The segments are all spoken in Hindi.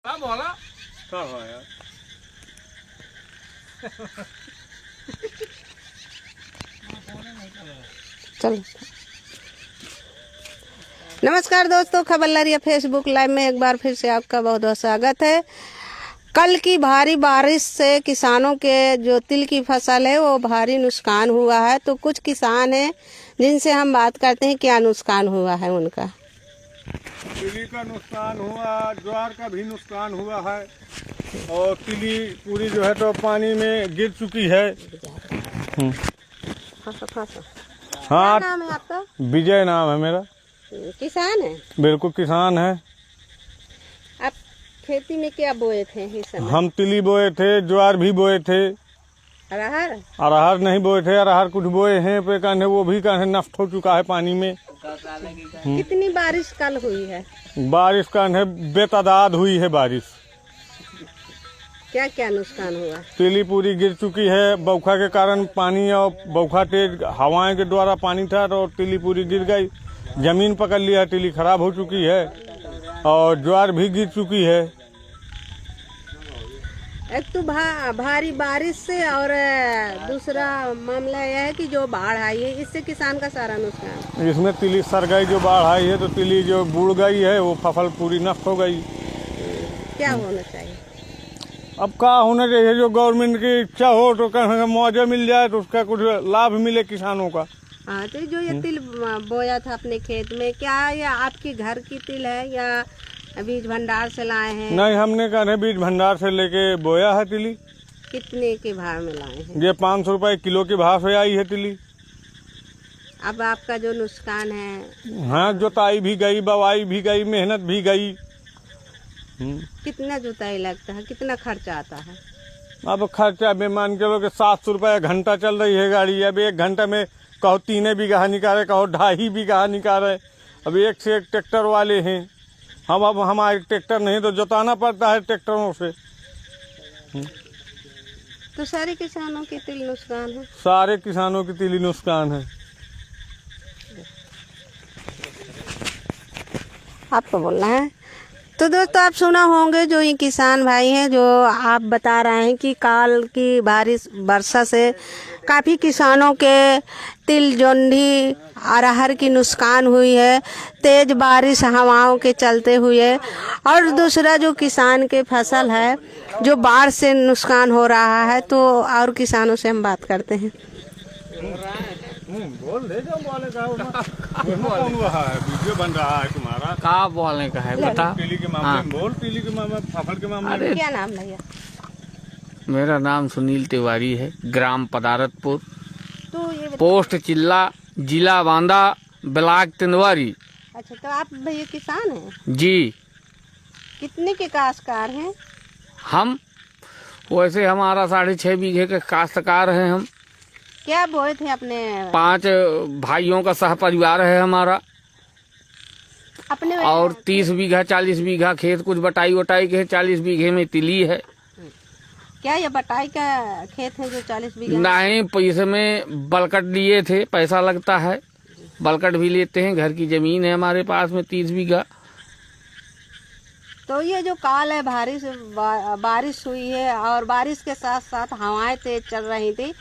क्या बोला? क्या हुआ यार? चलो। नमस्कार दोस्तों, खबर लहरिया फेसबुक लाइव में एक बार फिर से आपका बहुत बहुत स्वागत है। कल की भारी बारिश से किसानों के जो तिल की फसल है वो भारी नुकसान हुआ है। तो कुछ किसान हैं जिनसे हम बात करते हैं क्या नुकसान हुआ है उनका। तिली का नुकसान हुआ, ज्वार का भी नुकसान हुआ है और तिली पूरी जो है तो पानी में गिर चुकी है। हाँ, क्या नाम है आपका? विजय नाम है मेरा। किसान है? बिल्कुल किसान है। आप खेती में क्या बोए थे इस समय? हम तिली बोए थे, ज्वार भी बोए थे। अरहर? अरहर नहीं बोए थे, अरहर कुछ बोए हैं पे कहने वो भी कहने नष्ट हो चुका है पानी में। कितनी बारिश कल हुई है? बारिश कहने बेतादाद हुई है बारिश। क्या क्या नुकसान हुआ? तिली पूरी गिर चुकी है, बौखा के कारण पानी और बौखा तेज हवाएं के द्वारा पानी था और तिली पूरी गिर गई, जमीन पकड़ लिया, तिली खराब हो चुकी है और ज्वार भी गिर चुकी है। एक तो भारी बारिश से और दूसरा मामला यह है कि जो बाढ़ आई है इससे किसान का सारा नुकसान। इसमें तिली सर गई, जो बाढ़ आई है तो तिली जो बुड़ गई है वो फसल पूरी नष्ट हो गई। क्या होना चाहिए? अब क्या होना चाहिए, जो गवर्नमेंट की इच्छा हो तो कहीं मुआवजा मिल जाए तो उसका कुछ लाभ मिले किसानों का। हाँ, तो जो ये तिल बोया था अपने खेत में, क्या ये आपके घर की तिल है या बीज भंडार से लाए हैं? नहीं, हमने कहने बीज भंडार से लेके बोया है तिली। कितने के भाव में लाए हैं? ये 500 रुपए किलो के भाव से आई है तिली। अब आपका जो नुकसान है? हाँ, जोताई भी गई, बवाई भी गई, मेहनत भी गई। कितना जुताई लगता है, कितना खर्चा आता है? अब खर्चा में मान के लो कि 700 रुपये घंटा चल रही है गाड़ी। अब एक घंटा में कहो 3 बीघा निकाले, कहो 2.5 बीघा निकाले। अब एक से एक ट्रैक्टर वाले हैं हम। अब हमारे ट्रैक्टर नहीं तो जोताना पड़ता है ट्रैक्टरों से। तो सारे किसानों के तिल नुकसान है? सारे किसानों की तिली नुकसान है। आपको बोलना है। तो दोस्तों, आप सुना होंगे जो ये किसान भाई हैं जो आप बता रहे हैं कि काल की भारी वर्षा से काफ़ी किसानों के तिल जोंधी अरहर की नुकसान हुई है, तेज बारिश हवाओं के चलते हुए। और दूसरा जो किसान के फसल है जो बाढ़ से नुकसान हो रहा है। तो और किसानों से हम बात करते हैं। बोल दे जो बोले का कौन हुआ है, वीडियो बन रहा है तुम्हारा। का बोलने का है बता। तिली के मामले में बोल, तिली के मामले में, फसल के मामले में। क्या नाम भैया? मेरा नाम सुनील तिवारी है, ग्राम पदारतपुर, तो ये पोस्ट चिल्ला, जिला बांदा, ब्लॉक तिंदवारी। अच्छा, तो आप भैया किसान हैं? जी। कितने के काश्तकार हैं? हम वैसे हमारा 6.5 बीघे के काश्तकार हैं हम। क्या बोए थे अपने? 5 भाइयों का सह परिवार है हमारा। अपने और 30 बीघा 40 बीघा खेत कुछ बटाई वटाई के 40 बीघे में तिली है। क्या ये बटाई का खेत है जो 40 बीघा? नहीं, इसमें बलकट लिए थे, पैसा लगता है, बलकट भी लेते हैं। घर की जमीन है हमारे पास में 30 बीघा। तो ये जो काल है भारी से बारिश हुई है और बारिश के साथ साथ हवाएं तेज चल रही थी,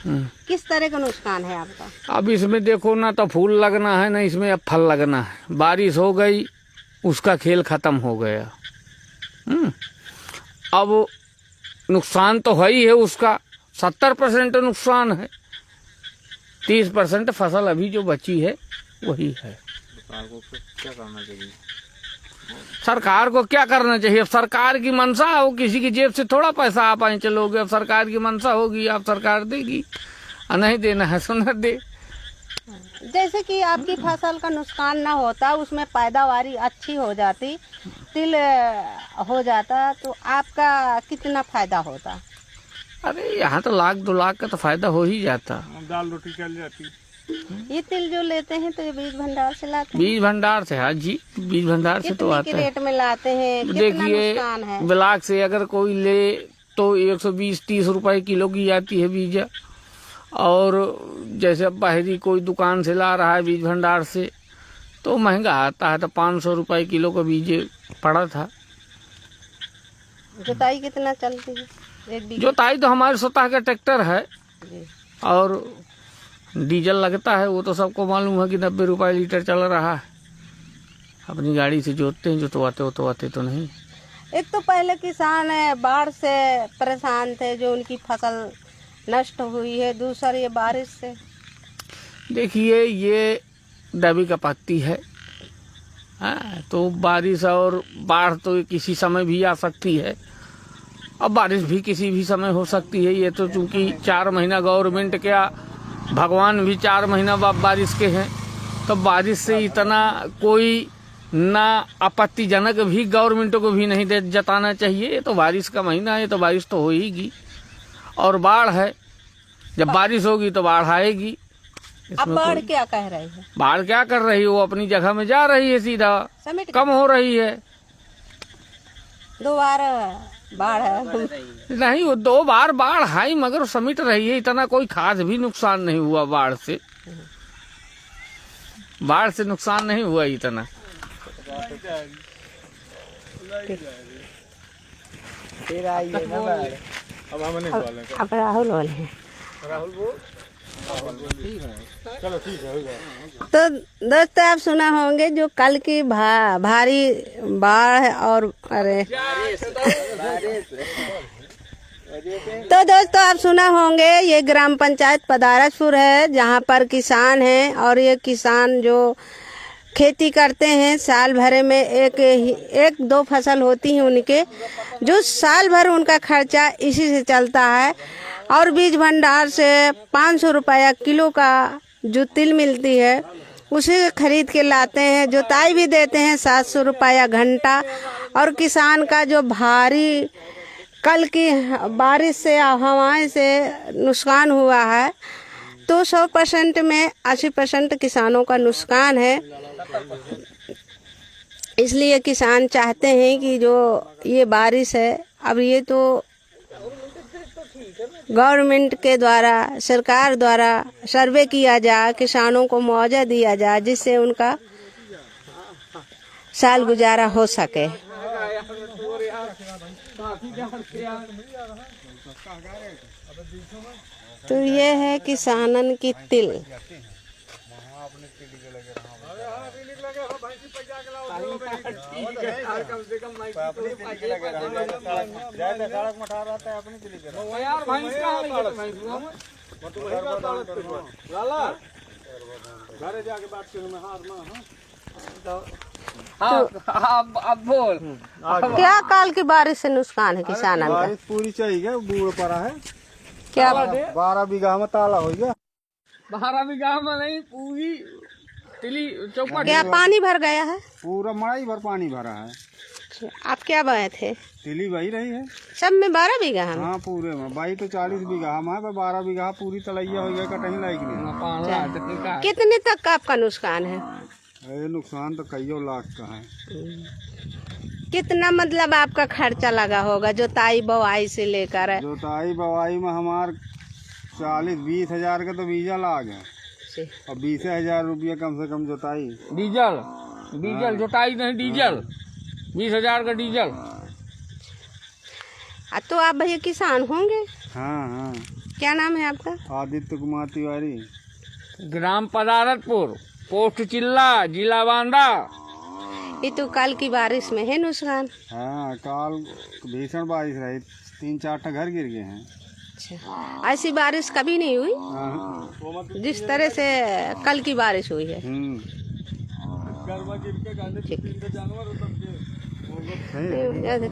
किस तरह का नुकसान है आपका? अब इसमें देखो ना तो फूल लगना है ना इसमें अब फल लगना है। बारिश हो गई, उसका खेल खत्म हो गया। अब नुकसान तो है ही है, उसका 70% नुकसान है, 30% फसल अभी जो बची है वही है। सरकार को क्या करना चाहिए? अब सरकार की मंशा हो, किसी की जेब से थोड़ा पैसा आप आए चलोगे। अब सरकार की मंशा होगी, आप सरकार देगी, और नहीं देना है सो न दे। जैसे कि आपकी फसल का नुकसान ना होता, उसमें पैदावारी अच्छी हो जाती, तिल हो जाता, तो आपका कितना फायदा होता? अरे यहाँ तो 1-2 लाख का तो फायदा हो ही जाता। दाल रोटी चल जाती। ये तिल जो लेते हैं तो ये बीज भंडार से लाते हैं? बीज भंडार से, हाँ जी, बीज भंडार से तो आता है। रेट में लाते हैं? कितना देखिए, नुकसान है? ब्लॉक से अगर कोई ले तो 120-30 रुपए किलो की जाती है बीजा। और जैसे अब बाहरी कोई दुकान से ला रहा है बीज भंडार से तो महंगा आता है, तो 500 रुपए किलो का बीज पड़ा था। जुताई कितना चलती है एक बीघे? जोताई तो हमारे स्वतः का ट्रैक्टर है जी। और डीजल लगता है, वो तो सबको मालूम है कि 90 रुपये लीटर चल रहा है। अपनी गाड़ी से जोतते हैं, जोतवाते तो नहीं। एक तो पहले किसान बाढ़ से परेशान थे, जो उनकी फसल नष्ट हुई है। दूसरा ये बारिश से। देखिए ये दबी का पत्ती है, तो बारिश और बाढ़ तो किसी समय भी आ सकती है, अब बारिश भी किसी भी समय हो सकती है। ये तो चूंकि 4 महीना गवर्नमेंट क्या भगवान भी 4 महीना बारिश के हैं, तो बारिश से इतना कोई ना आपत्तिजनक भी गवर्नमेंट को भी नहीं जताना चाहिए। ये तो बारिश का महीना है, तो बारिश तो होगी। और बाढ़ है, जब बारिश होगी तो बाढ़ आएगी। अब बाढ़ क्या कह रही है? बाढ़ क्या कर रही है, वो अपनी जगह में जा रही है, सीधा कम हो रही है। दोबारा बाढ़ है नहीं, वो 2 बार बाढ़ आई मगर समिट रही है। इतना कोई खास भी नुकसान नहीं हुआ बाढ़ से, नुकसान नहीं हुआ इतना। फिर आई है ना बाढ़। अब हम नहीं बोलेंगे, अब राहुल बोले। राहुल बोल। चलो ठीक है, हो गया। तो दोस्तों आप सुना होंगे जो कल की भारी बाढ़ और तो दोस्तों आप सुना होंगे ये ग्राम पंचायत पदारसपुर है, जहाँ पर किसान हैं और ये किसान जो खेती करते हैं, साल भर में एक दो फसल होती है उनके, जो साल भर उनका खर्चा इसी से चलता है। और बीज भंडार से 500 रुपया किलो का जो तिल मिलती है उसे खरीद के लाते हैं। जोताई भी देते हैं 700 रुपया घंटा। और किसान का जो भारी कल की बारिश से हवाएं से नुकसान हुआ है, तो 100% में 80% किसानों का नुकसान है। इसलिए किसान चाहते हैं कि जो ये बारिश है, अब ये तो गवर्नमेंट के द्वारा, सरकार द्वारा सर्वे किया जाए, किसानों को मुआवजा दिया जाए, जिससे उनका साल गुजारा हो सके। तो ये है किसानन की तिल। अब बोल क्या काल की बारिश से नुकसान है किसानन का? बारिश पूरी चाहिए, बूढ़ पड़ा है। क्या 12 बीघा में ताला हो गया। 12 बीघा में नहीं, पूरी तिली चौपट। क्या पानी भर गया है? पूरा मड़ाई भर पानी भरा है। आप क्या बोए थे? तिली बही रही है सब में 12 बीघा है? हाँ पूरे में बाई तो 40 बीघा हम है, 12 बीघा पूरी तलैया हो गया, कहीं लायक नहीं। कितने तक का आपका नुकसान है? ये नुकसान तो कई लाख का है। कितना मतलब आपका खर्चा लगा होगा जोताई बवाई से लेकर? जोताई बवाई में हमार 40-20 हजार का तो बीजा लाग है, और 20,000 रुपया कम से कम जोताई। डीजल जोताई नहीं, डीजल 20,000 का डीजल। तो आप भैया किसान होंगे? हाँ हाँ। क्या नाम है आपका? आदित्य कुमार तिवारी। ग्राम पदारतपुर, पोस्ट चिल्ला, जिला बांदा। ये तो कल की बारिश में है नुकसान। हाँ कल भीषण बारिश रही, 3-4 घर गिर गए हैं। अच्छा, ऐसी बारिश कभी नहीं हुई जिस तरह से कल की बारिश हुई है।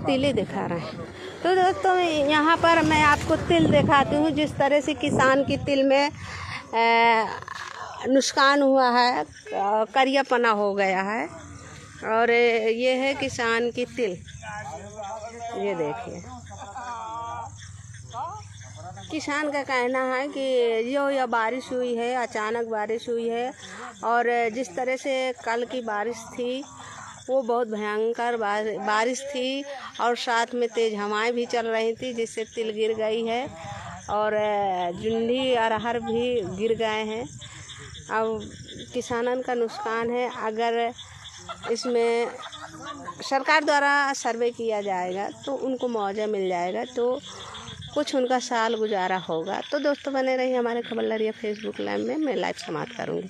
तिल दिखा रहे हैं। तो दोस्तों यहाँ पर मैं आपको तिल दिखाती हूँ, जिस तरह से किसान की तिल में नुकसान हुआ है, करियापना हो गया है। और ये है किसान की तिल, ये देखिए। किसान का कहना है कि जो यह बारिश हुई है, अचानक बारिश हुई है, और जिस तरह से कल की बारिश थी वो बहुत भयंकर बारिश थी, और साथ में तेज़ हवाएं भी चल रही थी, जिससे तिल गिर गई है और जुंडी अरहर भी गिर गए हैं। अब किसानन का नुकसान है। अगर इसमें सरकार द्वारा सर्वे किया जाएगा तो उनको मुआवजा मिल जाएगा, तो कुछ उनका साल गुजारा होगा। तो दोस्तों बने रहिए हमारे खबर लहरिया फेसबुक लाइव में, मैं लाइव समाप्त करूँगी।